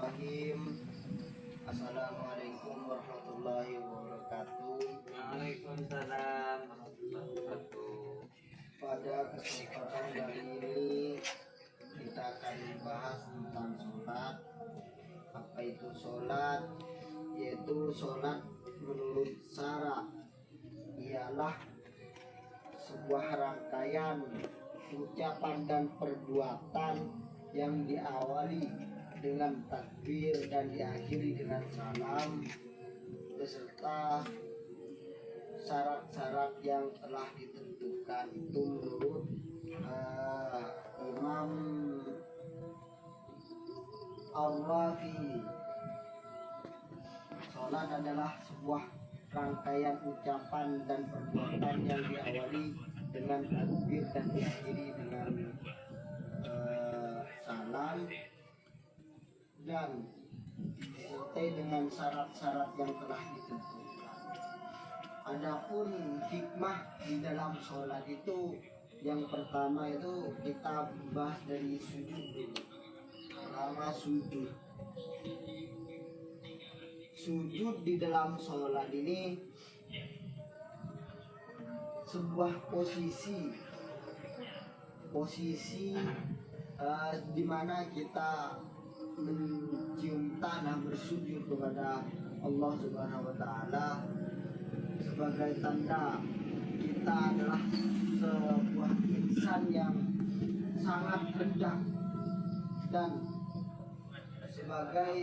Bismillahirrahmanirrahim. Assalamualaikum warahmatullahi wabarakatuh. Waalaikumsalam warahmatullahi wabarakatuh. Pada kesempatan kali ini kita akan membahas tentang sholat. Apa itu sholat? Yaitu sholat menurut syara ialah sebuah rangkaian ucapan dan perbuatan yang diawali dengan takbir dan diakhiri dengan salam beserta syarat-syarat yang telah ditentukan. Itu menurut Imam Al-Rafi. Sholat adalah sebuah rangkaian ucapan dan perbuatan yang diawali dengan takbir dan diakhiri dengan salam dan disertai dengan syarat-syarat yang telah ditentukan. Adapun hikmah di dalam sholat itu, yang pertama itu kita bahas dari sujud dulu. Pertama, sujud di dalam sholat ini sebuah posisi di mana kita mencium tanah bersujud kepada Allah Subhanahu wa taala sebagai tanda kita adalah sebuah insan yang sangat rendah, dan sebagai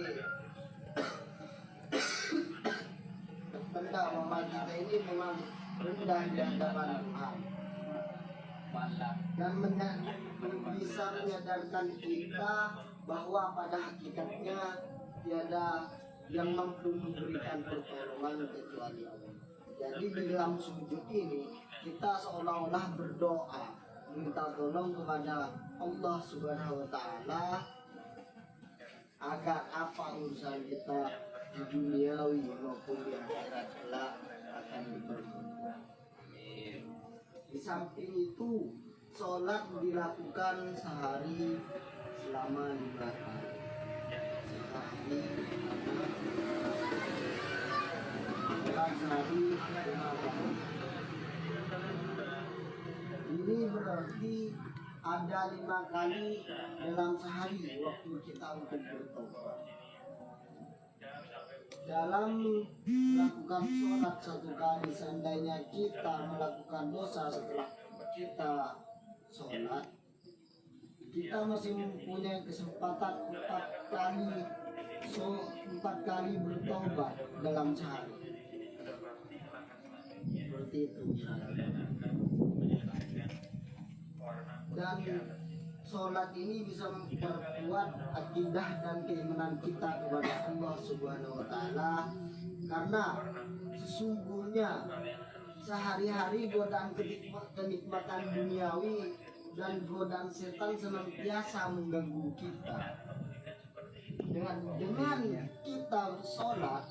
tanda bahwa kita ini memang rendah di hadapan Tuhan, dan bisa menyadarkan kita bahwa pada hakikatnya tiada yang mampu memberikan pertolongan kecuali Allah. Jadi di dalam sujud ini kita seolah-olah berdoa minta tolong kepada Allah Subhanahu wa taala agar apa urusan kita di duniawi maupun di akhirat kelak akan dipermudah. Di samping itu, sholat dilakukan sehari selama 5 hari. Sehari 5 hari. Ini berarti ada 5 kali dalam sehari waktu kita untuk bertobat. Dalam melakukan sholat 1 kali, seandainya kita melakukan dosa setelah kita sholat, kita masih mempunyai kesempatan 4 kali bertobat dalam sehari. Seperti itu. Dan sholat ini bisa memperkuat akidah dan keimanan kita kepada Allah Subhanahu wa taala, karena sesungguhnya sehari-hari godaan kenikmatan duniawi dan godaan setan senantiasa mengganggu kita. Dengan kita sholat,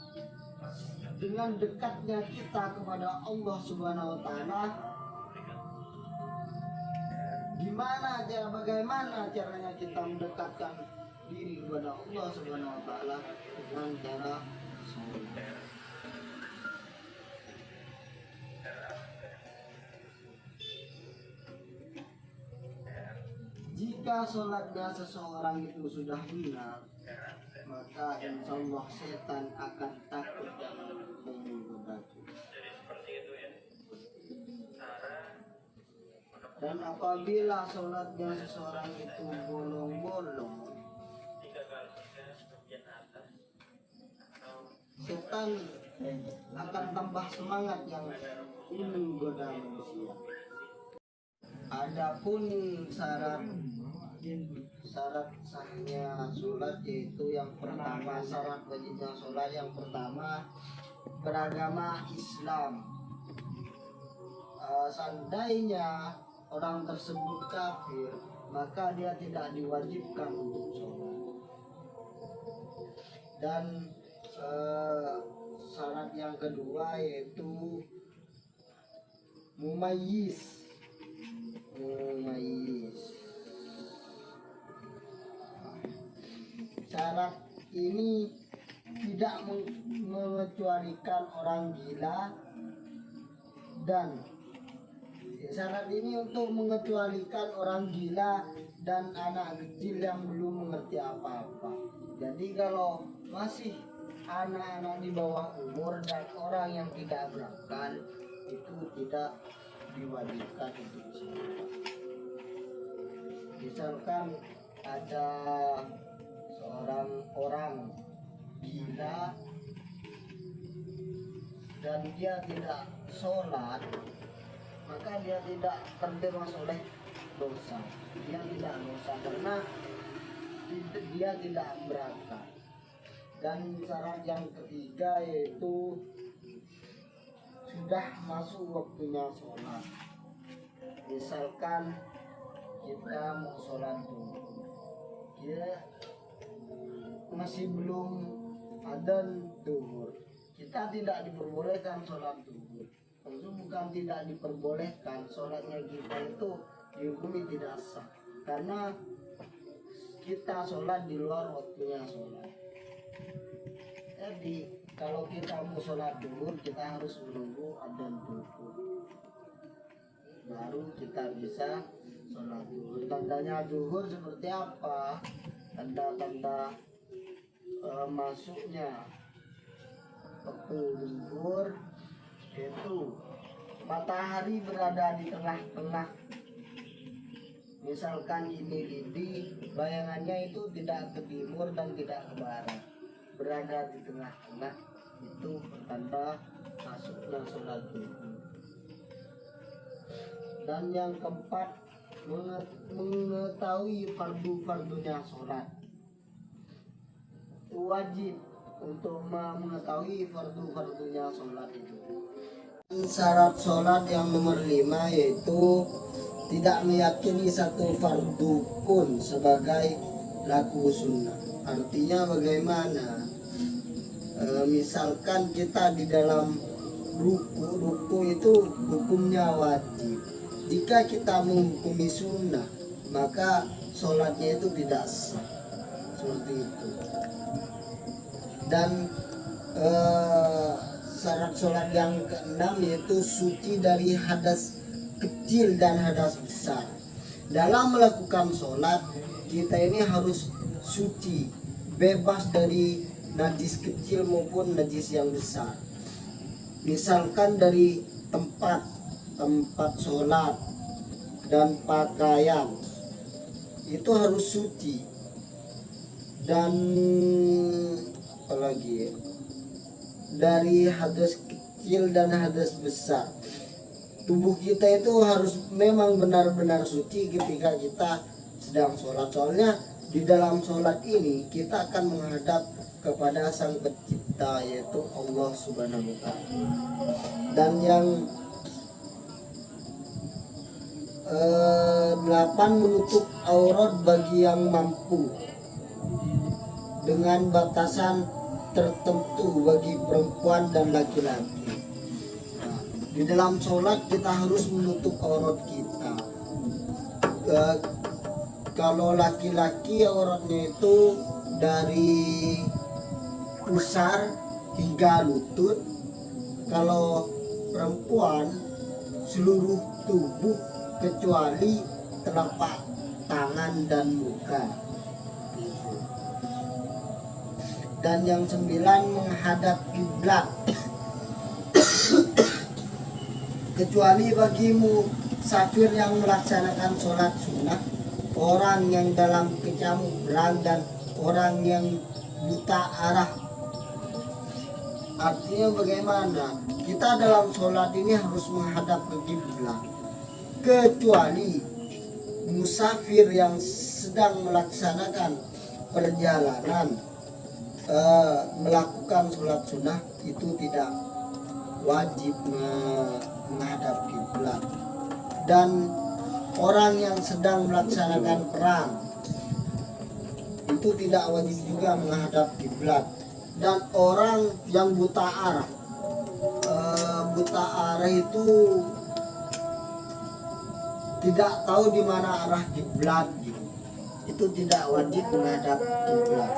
dengan dekatnya kita kepada Allah Subhanahu wa taala, bagaimana caranya kita mendekatkan diri kepada Allah Subhanahu wa taala? Dengan cara sholat. Jika sholatnya seseorang itu sudah benar, maka insya Allah setan akan takut dan menggodanya. Dan apabila sholatnya seseorang itu bolong-bolong, setan akan tambah semangat yang ingin menggoda manusia. Adapun syarat sahnya sholat, yaitu yang pertama, syarat wajibnya sholat yang pertama, beragama Islam. Seandainya orang tersebut kafir, maka dia tidak diwajibkan untuk sholat. Dan syarat yang kedua yaitu mumayyiz. Syarat ini tidak mengecualikan orang gila, dan syarat ini untuk mengecualikan orang gila dan anak kecil yang belum mengerti apa-apa. Jadi kalau masih anak-anak di bawah umur dan orang yang tidak berakal, itu tidak diwajibkan untuk sholat. Misalkan ada seorang orang gila dan dia tidak sholat, maka dia tidak terbebas oleh dosa. Dia tidak dosa karena dia tidak berakal. Dan syarat yang ketiga yaitu sudah masuk waktunya sholat. Misalkan kita mau sholat dulu, dia masih belum adzan zuhur, kita tidak diperbolehkan sholat zuhur. Maksud bukan tidak diperbolehkan, sholatnya kita itu dihukumi tidak sah karena kita sholat di luar waktunya sholat. Jadi kalau kita mau sholat zuhur, kita harus menunggu adzan zuhur, baru kita bisa sholat zuhur. Tandanya zuhur seperti apa? Tanda-tanda masuknya waktu zuhur itu matahari berada di tengah-tengah. Misalkan ini bayangannya itu tidak ke timur dan tidak ke barat, berada di tengah-tengah, itu tanda masuknya sholat zuhur. Dan yang keempat, mengetahui fardu-fardunya sholat. Wajib untuk mengetahui fardu-fardunya sholat itu. Syarat sholat yang nomor 5 yaitu tidak meyakini satu fardu pun sebagai laku sunnah. Artinya bagaimana? Misalkan kita di dalam ruku itu hukumnya wajib. Jika kita menghukumi sunnah, maka sholatnya itu tidak sah. Seperti itu. Dan syarat sholat yang keenam yaitu suci dari hadas kecil dan hadas besar. Dalam melakukan sholat, kita ini harus suci, bebas dari najis kecil maupun najis yang besar. Misalkan dari tempat sholat dan pakaian itu harus suci. Dan apalagi dari hadas kecil dan hadas besar. Tubuh kita itu harus memang benar-benar suci ketika kita sedang sholat. Soalnya di dalam sholat ini kita akan menghadap kepada Sang Pencipta, yaitu Allah Subhanahu wa Ta'ala. Dan yang 8, menutup aurat bagi yang mampu dengan batasan tertentu bagi perempuan dan laki-laki. Nah, di dalam sholat kita harus menutup aurat kita. Kalau laki-laki auratnya itu dari pusar hingga lutut. Kalau perempuan seluruh tubuh kecuali telapak tangan dan muka. Dan yang 9, menghadap kiblat. Kecuali bagimu musafir yang melaksanakan sholat sunnah, orang yang dalam kecampuran dan orang yang buta arah. Artinya bagaimana? Kita dalam sholat ini harus menghadap ke kiblat. Kecuali musafir yang sedang melaksanakan perjalanan melakukan sholat sunnah, itu tidak wajib menghadap kiblat. Dan orang yang sedang melaksanakan perang itu tidak wajib juga menghadap kiblat. Dan orang yang buta arah, itu tidak tahu di mana arah kiblat gitu. Itu tidak wajib menghadap kiblat.